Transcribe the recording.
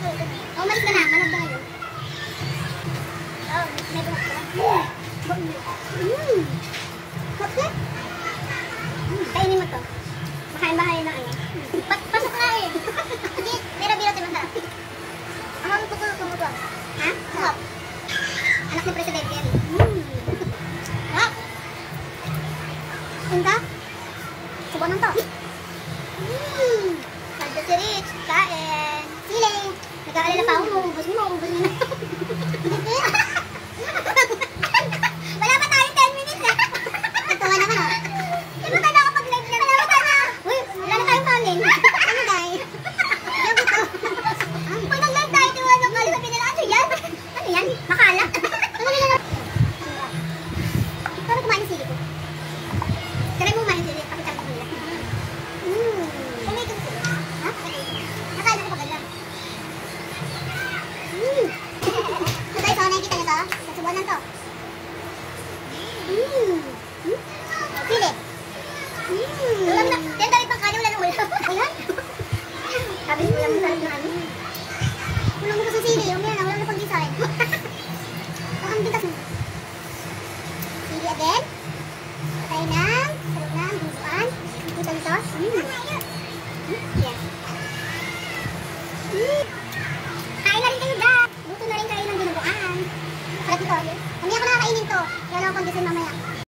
Oh, umalis ka na. Manog na ngayon. Oh, may buhok ka. Hot na? Kainin mo to. Makain-bahay na ano. Pasok na eh. Hindi, bira-bira ito masarap. Ang tutulog-tulog. Ha? Sarap. Anak ni Presidente yan. Sarap. Tinta? Subuan to. Saldo si Rich. Kain. Sili. Nag-aalala pa ako. Ubus mo na. Wala pa tayo 10 minutes eh. Nagtawa naman oh. Diba tayo nakapag-live na? Wala pa tayo na. Uy, wala na tayong kanin. Ano guys? Diyan ko to. Pag nag-live tayo, tiwala ng kalit sabihin nila, ano yan? Ano yan? Makalat? Ano nila? Parang kumain ng sili ko. Try mo kumain ng sili. Pakita ko nila. Kumay ito sili. Ha? Nakain ako paganda. So guys, oh, nakikita nyo to? Nasubuan lang to. Sili. Ulam na. Yan dali pang kanin, wala nang ulam. Ayan. Sabi ko ulam na sarap na ano. Ulam mo ko sa sili. Yung yan, ulam na pang design. Ang bigas mo. Sili again. Patay na. Sarap na. Bubuan. Kita nito. Yes. Kain na rin kayo da. Luto na rin kayo ng dinuguan. Sarap ito. Kami ako nakakainin to. Kaya lang ako kondisyon mamaya.